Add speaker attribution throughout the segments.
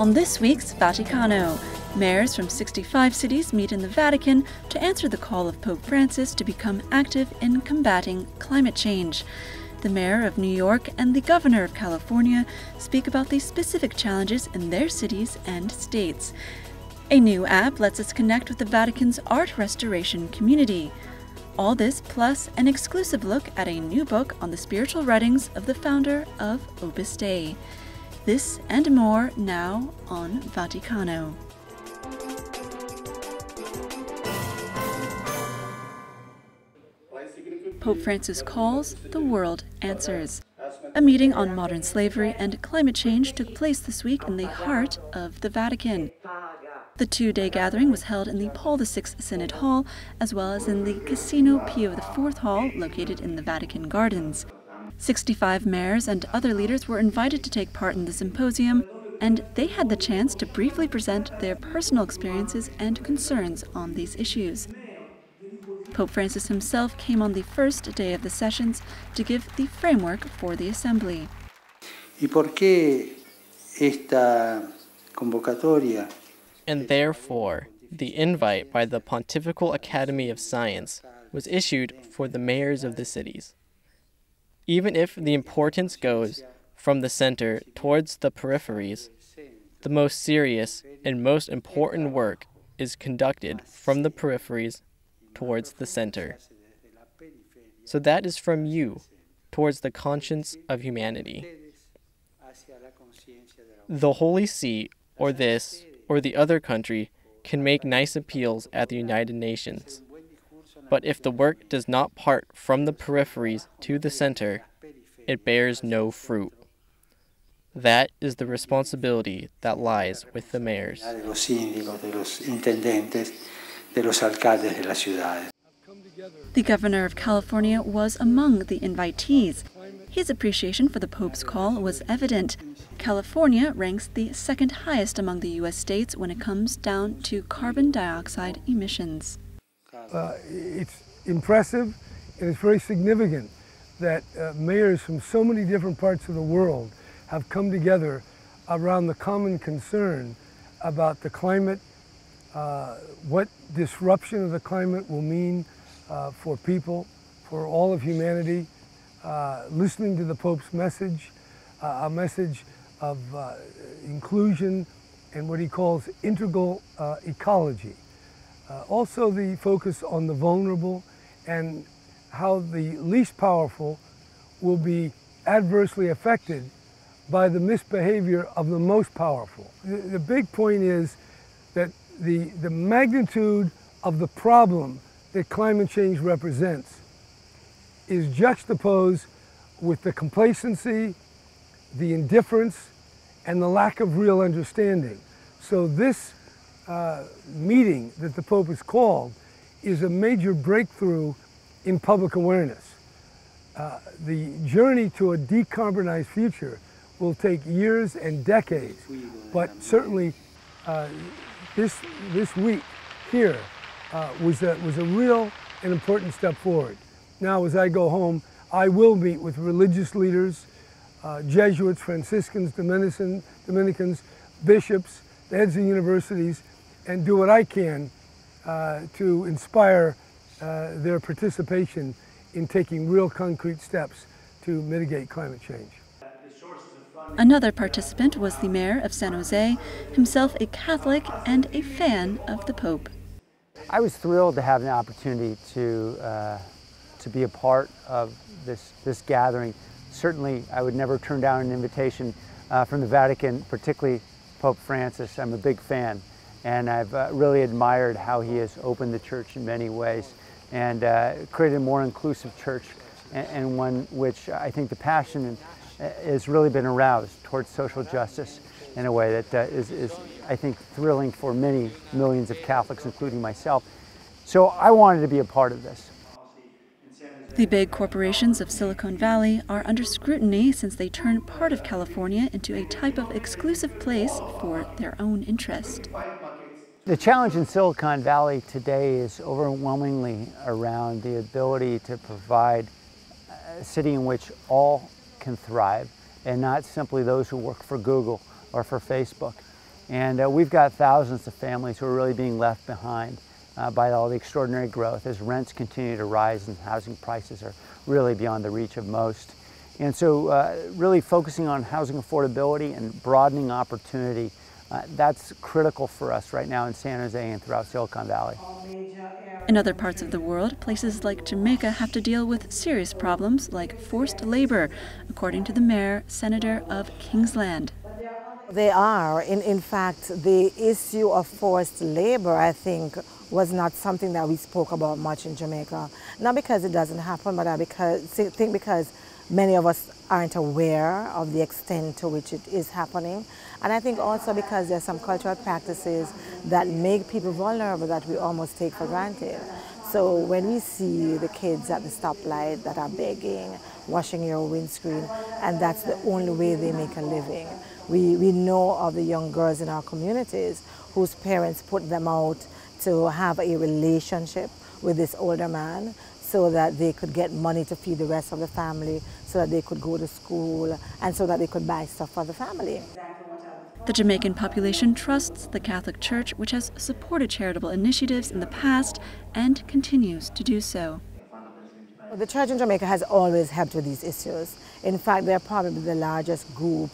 Speaker 1: On this week's Vaticano, mayors from 65 cities meet in the Vatican to answer the call of Pope Francis to become active in combating climate change. The mayor of New York and the governor of California speak about the specific challenges in their cities and states. A new app lets us connect with the Vatican's art restoration community. All this plus an exclusive look at a new book on the spiritual writings of the founder of Opus Dei. This and more now on Vaticano. Pope Francis calls, the world answers. A meeting on modern slavery and climate change took place this week in the heart of the Vatican. The two-day gathering was held in the Paul VI Synod Hall, as well as in the Casino Pio IV Hall, located in the Vatican Gardens. 65 mayors and other leaders were invited to take part in the symposium, and they had the chance to briefly present their personal experiences and concerns on these issues. Pope Francis himself came on the first day of the sessions to give the framework for the assembly.
Speaker 2: ¿Y por qué esta convocatoria?
Speaker 3: And therefore, the invite by the Pontifical Academy of Science was issued for the mayors of the cities. Even if the importance goes from the center towards the peripheries, the most serious and most important work is conducted from the peripheries towards the center. So that is from you towards the conscience of humanity. The Holy See, or this, or the other country, can make nice appeals at the United Nations. But if the work does not part from the peripheries to the center, it bears no fruit. That is the responsibility that lies with the mayors.
Speaker 1: The governor of California was among the invitees. His appreciation for the Pope's call was evident. California ranks the second highest among the U.S. states when it comes down to carbon dioxide emissions.
Speaker 4: It's impressive and it's very significant that mayors from so many different parts of the world have come together around the common concern about the climate, what disruption of the climate will mean for people, for all of humanity, listening to the Pope's message, a message of inclusion and what he calls integral ecology. Also the focus on the vulnerable and how the least powerful will be adversely affected by the misbehavior of the most powerful. The big point is that the magnitude of the problem that climate change represents is juxtaposed with the complacency, the indifference, and the lack of real understanding. So this meeting that the Pope has called is a major breakthrough in public awareness. The journey to a decarbonized future will take years and decades, but certainly this week here was a real and important step forward. Now, as I go home, I will meet with religious leaders, Jesuits, Franciscans, Dominicans, bishops, the heads of universities, and do what I can to inspire their participation in taking real concrete steps to mitigate climate change.
Speaker 1: Another participant was the mayor of San Jose, himself a Catholic and a fan of the Pope.
Speaker 5: I was thrilled to have an opportunity to be a part of this gathering. Certainly, I would never turn down an invitation from the Vatican, particularly Pope Francis. I'm a big fan, and I've really admired how he has opened the church in many ways and created a more inclusive church, and one which I think the passion has really been aroused towards social justice in a way that is, I think, thrilling for many millions of Catholics, including myself. So I wanted to be a part of this.
Speaker 1: The big corporations of Silicon Valley are under scrutiny since they turn part of California into a type of exclusive place for their own interest.
Speaker 5: The challenge in Silicon Valley today is overwhelmingly around the ability to provide a city in which all can thrive, and not simply those who work for Google or for Facebook. And we've got thousands of families who are really being left behind by all the extraordinary growth as rents continue to rise and housing prices are really beyond the reach of most. And so really focusing on housing affordability and broadening opportunity, that's critical for us right now in San Jose and throughout Silicon Valley.
Speaker 1: In other parts of the world, places like Jamaica have to deal with serious problems like forced labor, according to the mayor, senator of Kingsland.
Speaker 6: They are. In fact, the issue of forced labor, I think, was not something that we spoke about much in Jamaica. Not because it doesn't happen, but because many of us aren't aware of the extent to which it is happening. And I think also because there are some cultural practices that make people vulnerable that we almost take for granted. So when we see the kids at the stoplight that are begging, washing your windscreen, and that's the only way they make a living. We know of the young girls in our communities whose parents put them out to have a relationship with this older man so that they could get money to feed the rest of the family, so that they could go to school, and so that they could buy stuff for the family.
Speaker 1: The Jamaican population trusts the Catholic Church, which has supported charitable initiatives in the past and continues to do so.
Speaker 6: The church in Jamaica has always helped with these issues. In fact, they're probably the largest group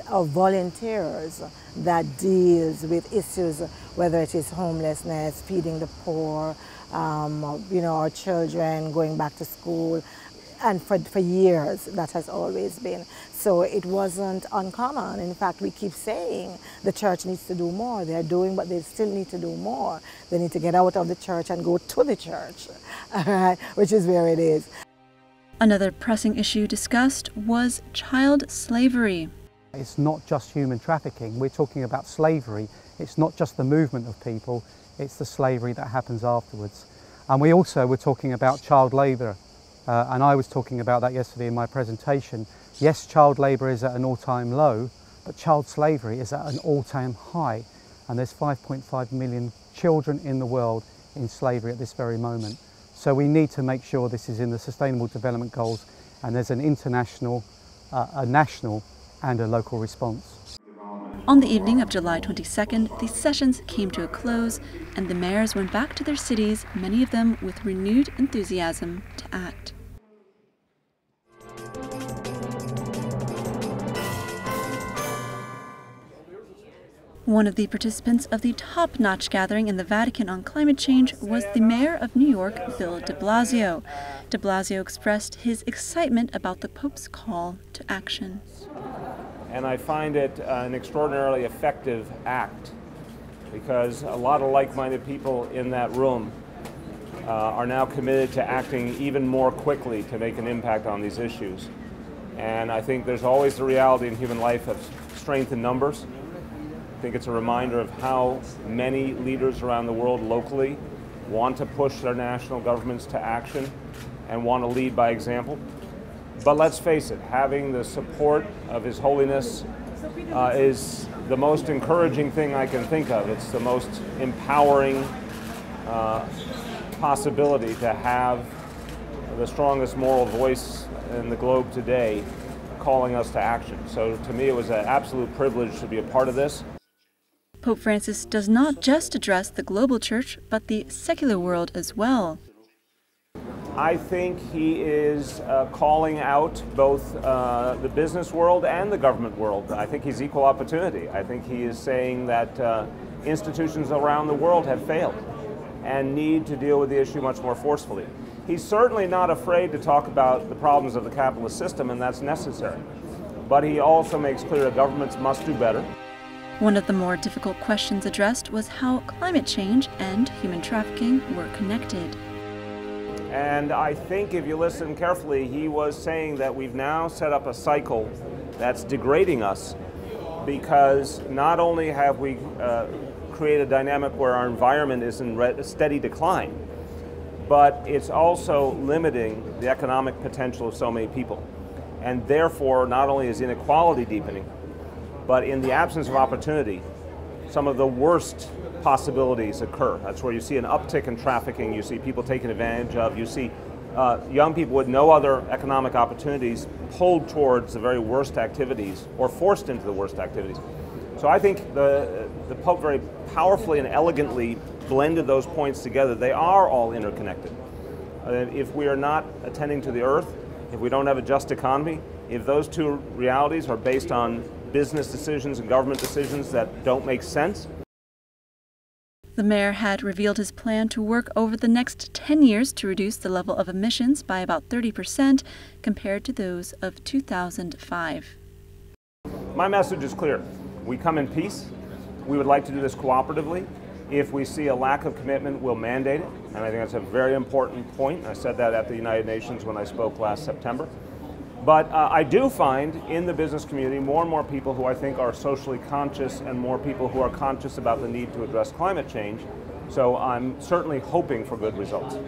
Speaker 6: of volunteers that deals with issues, whether it is homelessness, feeding the poor, our children going back to school. And for years, that has always been. So it wasn't uncommon. In fact, we keep saying the church needs to do more. They're doing, but they still need to do more. They need to get out of the church and go to the church, all right, which is where it is.
Speaker 1: Another pressing issue discussed was child slavery.
Speaker 7: It's not just human trafficking. We're talking about slavery. It's not just the movement of people, it's the slavery that happens afterwards. And we also were talking about child labour. And I was talking about that yesterday in my presentation. Yes, child labour is at an all-time low, but child slavery is at an all-time high. And there's 5.5 million children in the world in slavery at this very moment. So we need to make sure this is in the Sustainable Development Goals, and there's an international, a national and a local response.
Speaker 1: On the evening of July 22nd, these sessions came to a close, and the mayors went back to their cities, many of them with renewed enthusiasm to act. One of the participants of the top-notch gathering in the Vatican on climate change was the mayor of New York, Bill de Blasio. De Blasio expressed his excitement about the Pope's call to action.
Speaker 8: And I find it an extraordinarily effective act because a lot of like-minded people in that room are now committed to acting even more quickly to make an impact on these issues. And I think there's always the reality in human life of strength in numbers. I think it's a reminder of how many leaders around the world locally want to push their national governments to action and want to lead by example. But let's face it, having the support of His Holiness is the most encouraging thing I can think of. It's the most empowering possibility to have the strongest moral voice in the globe today calling us to action. So to me, it was an absolute privilege to be a part of this.
Speaker 1: Pope Francis does not just address the global church, but the secular world as well.
Speaker 8: I think he is calling out both the business world and the government world. I think he's equal opportunity. I think he is saying that institutions around the world have failed and need to deal with the issue much more forcefully. He's certainly not afraid to talk about the problems of the capitalist system, and that's necessary. But he also makes clear that governments must do better.
Speaker 1: One of the more difficult questions addressed was how climate change and human trafficking were connected.
Speaker 8: And I think if you listen carefully, he was saying that we've now set up a cycle that's degrading us because not only have we created a dynamic where our environment is in steady decline, but it's also limiting the economic potential of so many people. And therefore, not only is inequality deepening, but in the absence of opportunity, some of the worst possibilities occur. That's where you see an uptick in trafficking, you see people taken advantage of, you see young people with no other economic opportunities pulled towards the very worst activities or forced into the worst activities. So I think the Pope very powerfully and elegantly blended those points together. They are all interconnected. If we are not attending to the earth, if we don't have a just economy, if those two realities are based on business decisions and government decisions that don't make sense.
Speaker 1: The mayor had revealed his plan to work over the next 10 years to reduce the level of emissions by about 30% compared to those of 2005.
Speaker 8: My message is clear. We come in peace. We would like to do this cooperatively. If we see a lack of commitment, we'll mandate it. And I think that's a very important point. I said that at the United Nations when I spoke last September. But I do find in the business community more and more people who I think are socially conscious and more people who are conscious about the need to address climate change. So I'm certainly hoping for good results.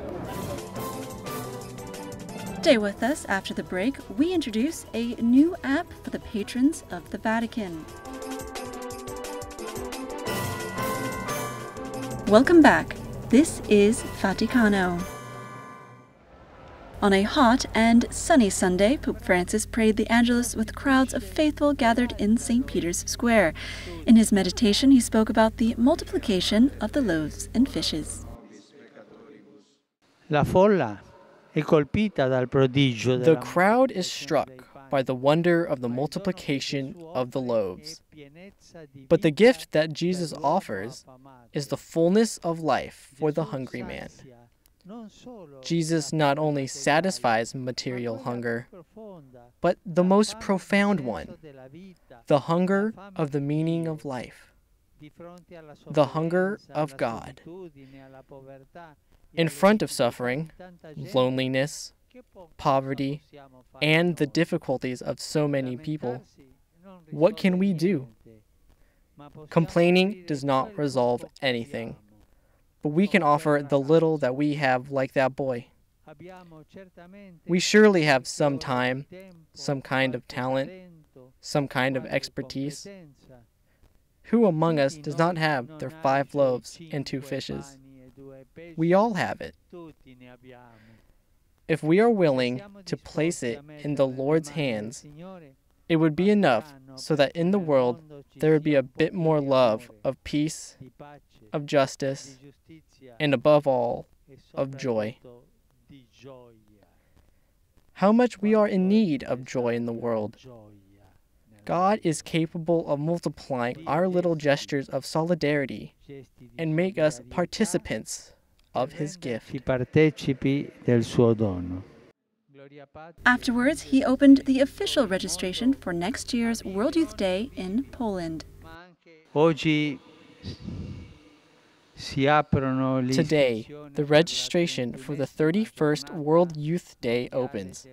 Speaker 1: Stay with us. After the break, we introduce a new app for the patrons of the Vatican. Welcome back. This is Vaticano. On a hot and sunny Sunday, Pope Francis prayed the Angelus with crowds of faithful gathered in St. Peter's Square. In his meditation, he spoke about the multiplication of the loaves and fishes.
Speaker 3: The crowd is struck by the wonder of the multiplication of the loaves. But the gift that Jesus offers is the fullness of life for the hungry man. Jesus not only satisfies material hunger, but the most profound one, the hunger of the meaning of life, the hunger of God. In front of suffering, loneliness, poverty, and the difficulties of so many people, what can we do? Complaining does not resolve anything. But we can offer the little that we have like that boy. We surely have some time, some kind of talent, some kind of expertise. Who among us does not have their 5 loaves and 2 fishes? We all have it. If we are willing to place it in the Lord's hands, it would be enough so that in the world there would be a bit more love of peace, of justice, and above all, of joy. How much we are in need of joy in the world. God is capable of multiplying our little gestures of solidarity and make us participants of His gift.
Speaker 1: Afterwards, he opened the official registration for next year's World Youth Day in Poland.
Speaker 3: Today, the registration for the 31st World Youth Day opens,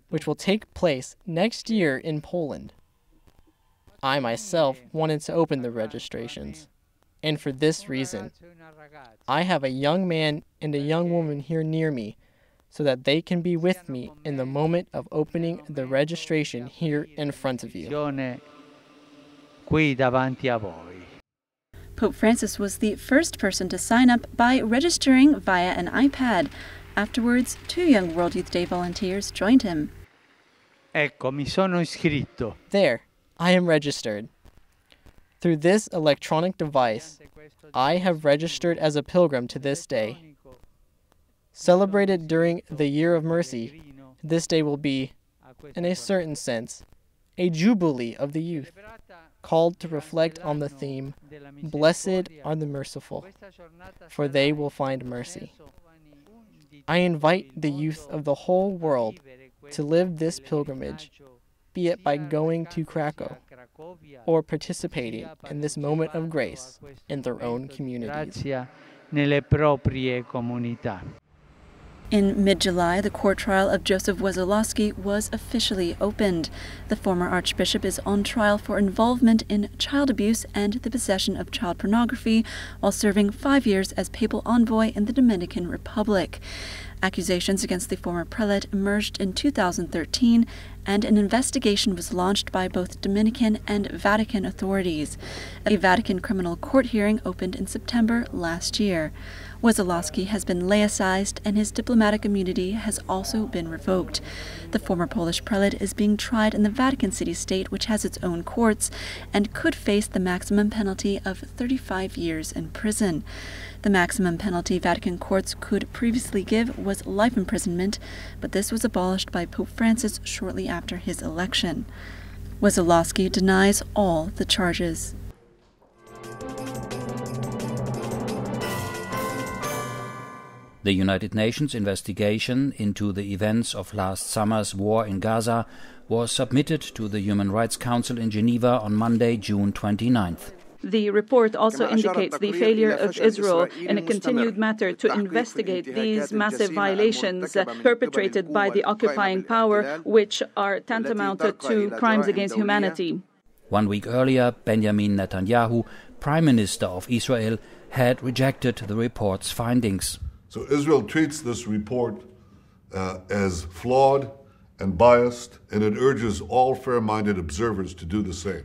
Speaker 3: which will take place next year in Poland. I myself wanted to open the registrations, and for this reason, I have a young man and a young woman here near me so that they can be with me in the moment of opening the registration here in front of you.
Speaker 1: Pope Francis was the first person to sign up by registering via an iPad. Afterwards, 2 young World Youth Day volunteers joined him.
Speaker 9: Ecco, mi sono iscritto.
Speaker 3: There, I am registered. Through this electronic device, I have registered as a pilgrim to this day. Celebrated during the Year of Mercy, this day will be, in a certain sense, a jubilee of the youth, called to reflect on the theme, "Blessed are the merciful, for they will find mercy." I invite the youth of the whole world to live this pilgrimage, be it by going to Krakow or participating in this moment of grace in their own communities.
Speaker 1: In mid-July, the court trial of Joseph Wesolowski was officially opened. The former archbishop is on trial for involvement in child abuse and the possession of child pornography while serving 5 years as papal envoy in the Dominican Republic. Accusations against the former prelate emerged in 2013 and an investigation was launched by both Dominican and Vatican authorities. A Vatican criminal court hearing opened in September last year. Wesolowski has been laicized and his diplomatic immunity has also been revoked. The former Polish prelate is being tried in the Vatican city-state, which has its own courts, and could face the maximum penalty of 35 years in prison. The maximum penalty Vatican courts could previously give was life imprisonment, but this was abolished by Pope Francis shortly after his election. Wesolowski denies all the charges.
Speaker 10: The United Nations investigation into the events of last summer's war in Gaza was submitted to the Human Rights Council in Geneva on Monday, June 29th.
Speaker 11: The report also indicates the failure of Israel in a continued matter to investigate these massive violations perpetrated by the occupying power, which are tantamount to crimes against humanity.
Speaker 10: 1 week earlier, Benjamin Netanyahu, Prime Minister of Israel, had rejected the report's findings.
Speaker 12: So Israel treats this report as flawed and biased, and it urges all fair-minded observers to do the same.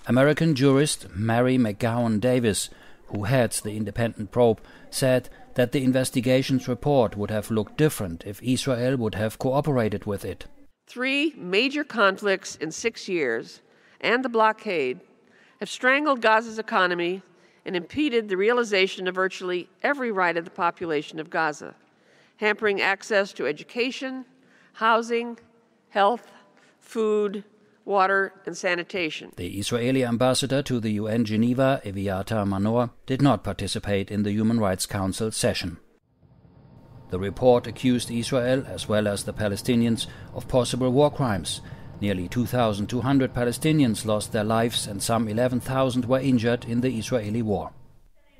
Speaker 10: American jurist Mary McGowan Davis, who heads the independent probe, said that the investigation's report would have looked different if Israel would have cooperated with it.
Speaker 13: 3 major conflicts in 6 years and the blockade have strangled Gaza's economy and impeded the realization of virtually every right of the population of Gaza, hampering access to education, housing, health, food, water, and sanitation.
Speaker 10: The Israeli ambassador to the UN Geneva, Eviata Manor, did not participate in the Human Rights Council session. The report accused Israel, as well as the Palestinians, of possible war crimes. Nearly 2,200 Palestinians lost their lives and some 11,000 were injured in the Israeli war.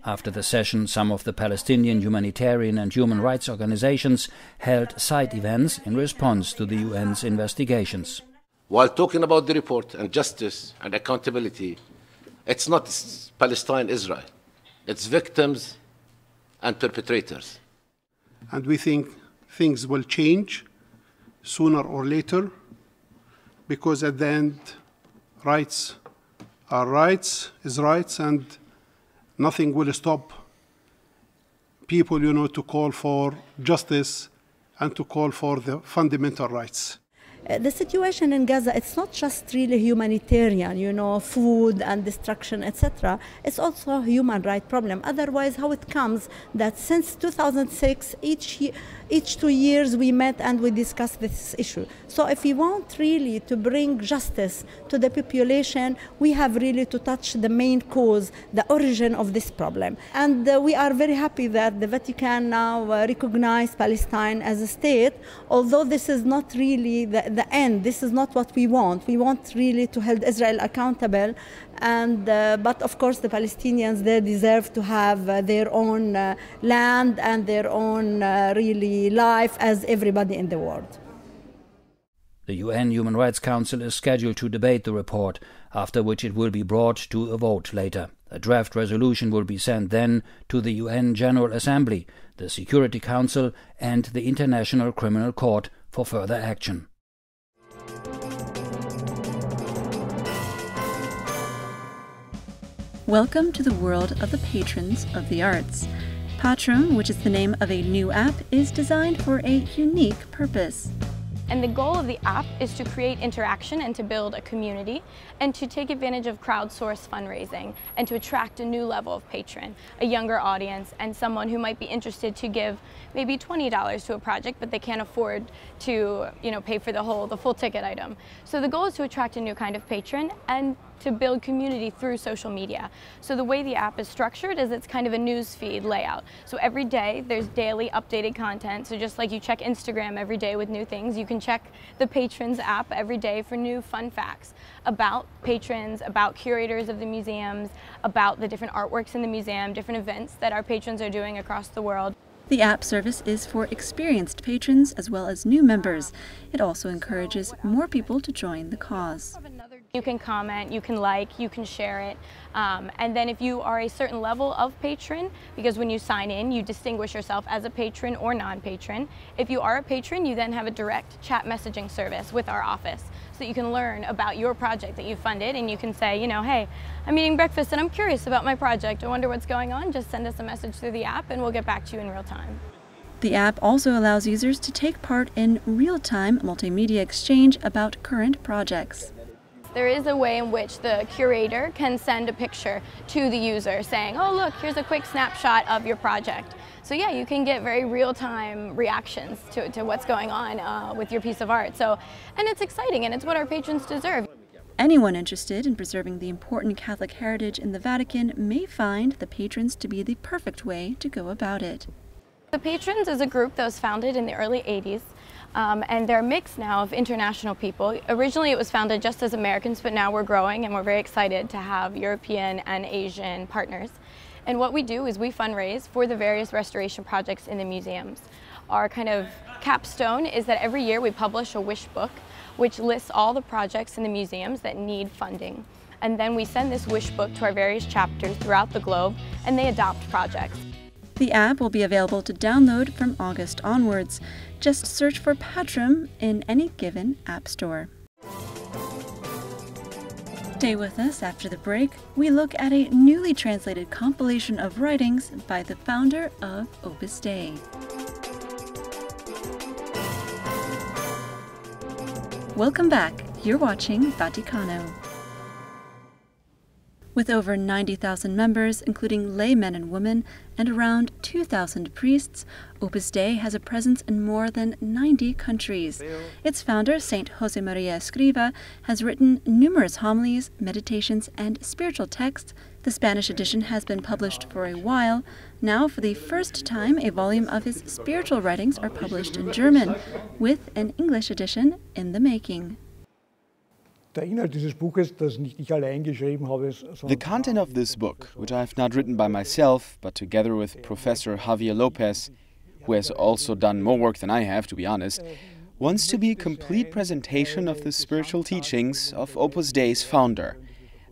Speaker 10: After the session, some of the Palestinian humanitarian and human rights organizations held side events in response to the UN's investigations.
Speaker 14: While talking about the report and justice and accountability, it's not Palestine-Israel. It's victims and perpetrators.
Speaker 15: And we think things will change sooner or later, because at the end, rights are rights, is rights, and nothing will stop people, to call for justice and to call for the fundamental rights.
Speaker 16: The situation in Gaza, it's not just really humanitarian, food and destruction, etc. It's also a human rights problem. Otherwise, how it comes that since 2006, each 2 years we met and we discussed this issue. So if we want really to bring justice to the population, we have really to touch the main cause, the origin of this problem. And we are very happy that the Vatican now recognized Palestine as a state, although this is not really the end. This is not what we want. We want really to hold Israel accountable, and but of course the Palestinians, they deserve to have their own land and their own really life as everybody in the world.
Speaker 10: The UN Human Rights Council is scheduled to debate the report, after which it will be brought to a vote later. A draft resolution will be sent then to the UN General Assembly, the Security Council and the International Criminal Court for further action.
Speaker 1: Welcome to the world of the patrons of the arts. Patron, which is the name of a new app, is designed for a unique purpose.
Speaker 17: And the goal of the app is to create interaction and to build a community and to take advantage of crowdsourced fundraising and to attract a new level of patron, a younger audience, and someone who might be interested to give maybe $20 to a project, but they can't afford to, pay for the full ticket item. So the goal is to attract a new kind of patron and to build community through social media. So the way the app is structured is it's kind of a news feed layout. So every day there's daily updated content. So just like you check Instagram every day with new things, you can check the Patrons app every day for new fun facts about patrons, about curators of the museums, about the different artworks in the museum, different events that our patrons are doing across the world.
Speaker 1: The app service is for experienced patrons as well as new members. It also encourages more people to join the cause.
Speaker 17: You can comment, you can like, you can share it. And then if you are a certain level of patron, because when you sign in, you distinguish yourself as a patron or non-patron. If you are a patron, you then have a direct chat messaging service with our office, so that you can learn about your project that you funded, and you can say, you know, hey, I'm eating breakfast and I'm curious about my project. I wonder what's going on. Just send us a message through the app and we'll get back to you in real time.
Speaker 1: The app also allows users to take part in real-time multimedia exchange about current projects.
Speaker 17: There is a way in which the curator can send a picture to the user saying, oh look, here's a quick snapshot of your project. So yeah, you can get very real-time reactions to what's going on with your piece of art. And it's exciting, and it's what our patrons deserve.
Speaker 1: Anyone interested in preserving the important Catholic heritage in the Vatican may find the patrons to be the perfect way to go about it.
Speaker 17: The Patrons is a group that was founded in the early 80s. And they're a mix now of international people. Originally it was founded just as Americans, but now we're growing and we're very excited to have European and Asian partners. And what we do is we fundraise for the various restoration projects in the museums. Our kind of capstone is that every year we publish a wish book, which lists all the projects in the museums that need funding. And then we send this wish book to our various chapters throughout the globe, and they adopt projects.
Speaker 1: The app will be available to download from August onwards. Just search for Patrum in any given app store. Stay with us after the break. We look at a newly translated compilation of writings by the founder of Opus Dei. Welcome back. You're watching Vaticano. With over 90,000 members, including laymen and women, and around 2,000 priests, Opus Dei has a presence in more than 90 countries. Its founder, Saint Josemaria Escriva, has written numerous homilies, meditations, and spiritual texts. The Spanish edition has been published for a while. Now, for the first time, a volume of his spiritual writings are published in German, with an English edition in the making.
Speaker 18: The content of this book, which I have not written by myself, but together with Professor Javier Lopez, who has also done more work than I have, to be honest, wants to be a complete presentation of the spiritual teachings of Opus Dei's founder.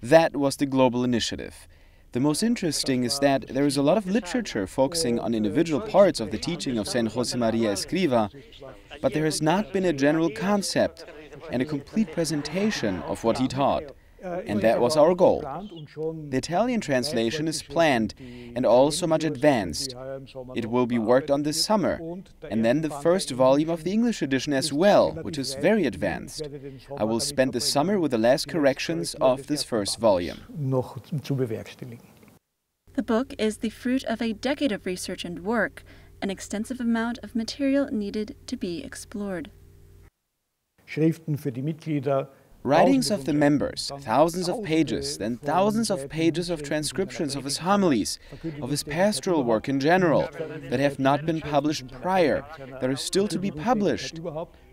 Speaker 18: That was the global initiative. The most interesting is that there is a lot of literature focusing on individual parts of the teaching of Saint Josemaria Escriva, but there has not been a general concept and a complete presentation of what he taught. And that was our goal. The Italian translation is planned and also much advanced. It will be worked on this summer, and then the first volume of the English edition as well, which is very advanced. I will spend the summer with the last corrections of this first volume.
Speaker 1: The book is the fruit of a decade of research and work, an extensive amount of material needed to be explored.
Speaker 18: Writings of the members, thousands of pages, then thousands of pages of transcriptions of his homilies, of his pastoral work in general, that have not been published prior, that are still to be published,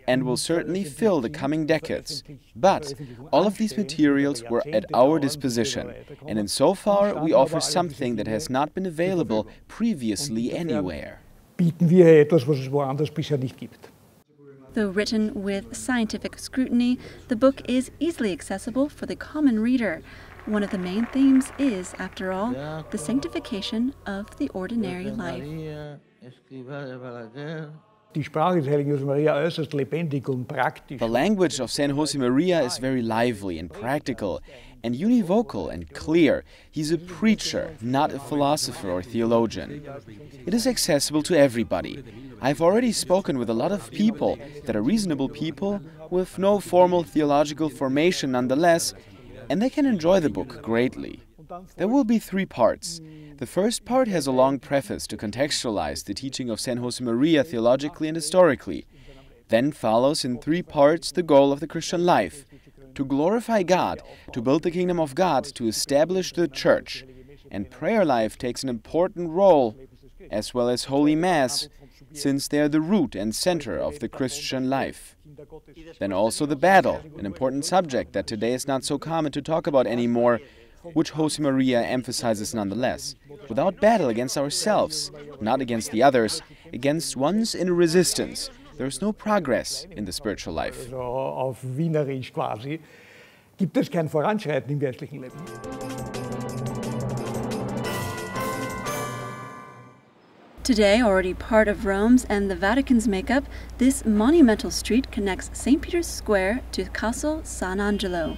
Speaker 18: and will certainly fill the coming decades. But all of these materials were at our disposition, and insofar we offer something that has not been available previously anywhere.
Speaker 1: Though written with scientific scrutiny, the book is easily accessible for the common reader. One of the main themes is, after all, the sanctification of the ordinary life.
Speaker 18: The language of Saint Josemaria is very lively and practical, and univocal and clear. He's a preacher, not a philosopher or theologian. It is accessible to everybody. I've already spoken with a lot of people that are reasonable people with no formal theological formation nonetheless, and they can enjoy the book greatly. There will be 3 parts. The first part has a long preface to contextualize the teaching of Saint Josemaria theologically and historically. Then follows in 3 parts the goal of the Christian life: to glorify God, to build the kingdom of God, to establish the Church. And prayer life takes an important role, as well as Holy Mass, since they are the root and center of the Christian life. Then also the battle, an important subject that today is not so common to talk about anymore, which Josemaria emphasizes nonetheless. Without battle against ourselves, not against the others, against one's inner resistance, there is no progress in the spiritual life.
Speaker 19: gibt es kein Voranschreiten im geistlichen Leben.
Speaker 1: Today, already part of Rome's and the Vatican's makeup, this monumental street connects St. Peter's Square to Castle San Angelo.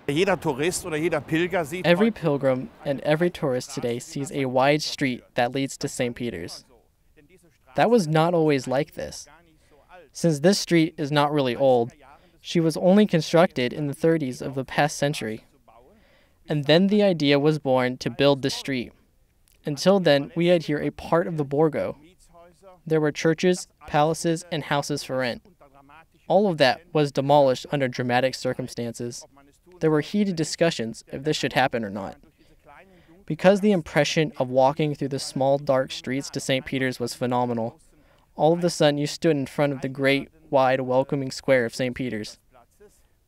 Speaker 3: Every pilgrim and every tourist today sees a wide street that leads to St. Peter's. That was not always like this. Since this street is not really old, she was only constructed in the 30s of the past century. And then the idea was born to build the street. Until then, we had here a part of the Borgo. There were churches, palaces, and houses for rent. All of that was demolished under dramatic circumstances. There were heated discussions if this should happen or not. Because the impression of walking through the small, dark streets to St. Peter's was phenomenal, all of a sudden you stood in front of the great, wide, welcoming square of St. Peter's.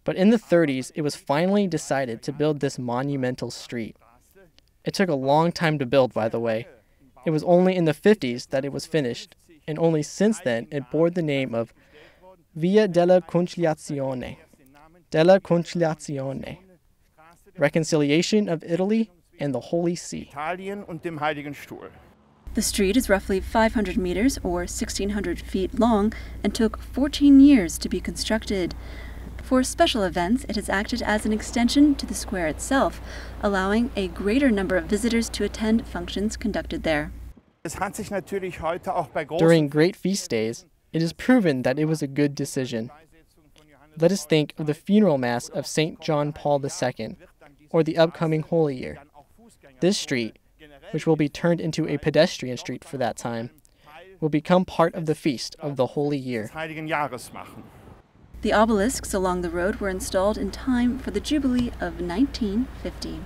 Speaker 3: But in the 30s, it was finally decided to build this monumental street. It took a long time to build, by the way. It was only in the 50s that it was finished, and only since then it bore the name of Via della Conciliazione, Reconciliation of Italy and the Holy See.
Speaker 1: The street is roughly 500 meters or 1,600 feet long and took 14 years to be constructed. For special events, it has acted as an extension to the square itself, allowing a greater number of visitors to attend functions conducted there.
Speaker 3: During great feast days, it is proven that it was a good decision. Let us think of the funeral mass of St. John Paul II, or the upcoming Holy Year. This street, which will be turned into a pedestrian street for that time, will become part of the feast of the Holy Year.
Speaker 1: The obelisks along the road were installed in time for the Jubilee of 1950.